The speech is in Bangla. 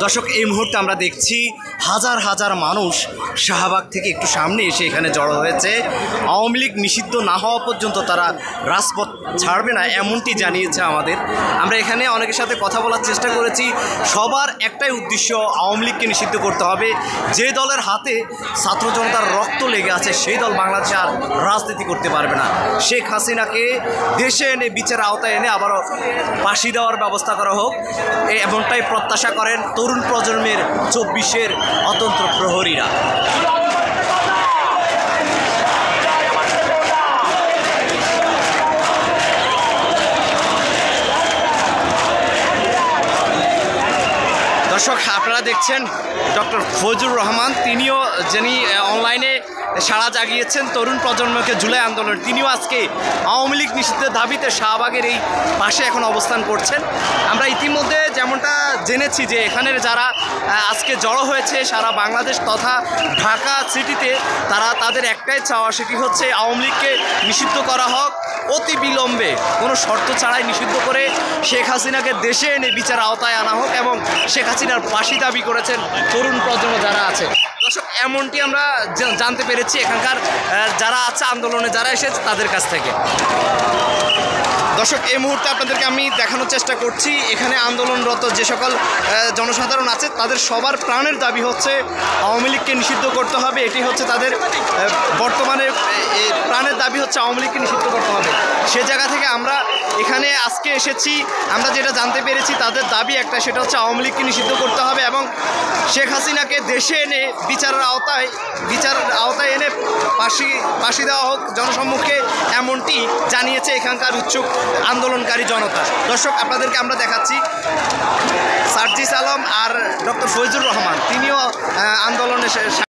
দর্শক, এই মুহূর্তে আমরা দেখছি হাজার হাজার মানুষ শাহবাগ থেকে একটু সামনে এসে এখানে জড়ো হয়েছে। আওয়ামী লীগ নিষিদ্ধ না হওয়া পর্যন্ত তারা রাজপথ ছাড়বে না, এমনটি জানিয়েছে আমাদের। আমরা এখানে অনেকের সাথে কথা বলার চেষ্টা করেছি। সবার একটাই উদ্দেশ্য, আওয়ামী লীগকে নিষিদ্ধ করতে হবে। যে দলের হাতে ছাত্র জনতার রক্ত লেগে আছে সেই দল বাংলাদেশে আর রাজনীতি করতে পারবে না। শেখ হাসিনাকে দেশে এনে বিচারের আওতায় এনে আবারও ফাঁসি দেওয়ার ব্যবস্থা করা হোক, এমনটাই প্রত্যাশা করেন তরুণ প্রজন্মের 24-এর অতন্ত্র প্রহরীরা। দর্শক, আপনারা দেখছেন ডক্টর ফজলুর রহমান, তিনিও যিনি অনলাইনে সাড়া জাগিয়েছেন তরুণ প্রজন্মকে জুলাই আন্দোলন, তিনিও আজকে আওয়ামী লীগ নিষিদ্ধের দাবিতে শাহবাগের এই পাশে এখন অবস্থান করছেন। আমরা ইতিমধ্যে যেমনটা জেনেছি যে এখানের যারা আজকে জড়ো হয়েছে সারা বাংলাদেশ তথা ঢাকা সিটিতে, তারা তাদের একটাই চাওয়া, সেটি হচ্ছে আওয়ামী লীগকে নিষিদ্ধ করা হোক, অতি বিলম্বে কোনো শর্ত ছাড়াই নিষিদ্ধ করে শেখ হাসিনাকে দেশে এনে বিচার আওতায় আনা হোক এবং শেখ হাসিনার ফাঁসি দাবি করেছেন তরুণ প্রজন্ম যারা আছে। দর্শক, এমনটি আমরা জানতে পেরেছি এখানকার যারা আছে আন্দোলনে যারা এসেছে তাদের কাছ থেকে। দর্শক, এই মুহূর্তে আপনাদেরকে আমি দেখানোর চেষ্টা করছি এখানে আন্দোলনরত যে সকল জনসাধারণ আছে তাদের সবার প্রাণের দাবি হচ্ছে আওয়ামী লীগকে নিষিদ্ধ করতে হবে। এটি হচ্ছে তাদের বর্তমানে প্রাণের দাবি হচ্ছে আওয়ামী লীগকে নিষিদ্ধ করতে হবে। সে জায়গা থেকে আমরা এখানে আজকে এসেছি, আমরা যেটা জানতে পেরেছি তাদের দাবি একটা, সেটা হচ্ছে আওয়ামী লীগকে নিষিদ্ধ করতে হবে এবং শেখ হাসিনাকে দেশে এনে বিচারের আওতায় এনে ফাঁসি দেওয়া হোক জনসম্মুখে, এমনটি জানিয়েছে এখানকার উৎসুক আন্দোলনকারী জনতা। দর্শক, আপনাদেরকে আমরা দেখাচ্ছি সার্জিস আলম আর ডক্টর ফজলুর রহমান, তিনিও আন্দোলনে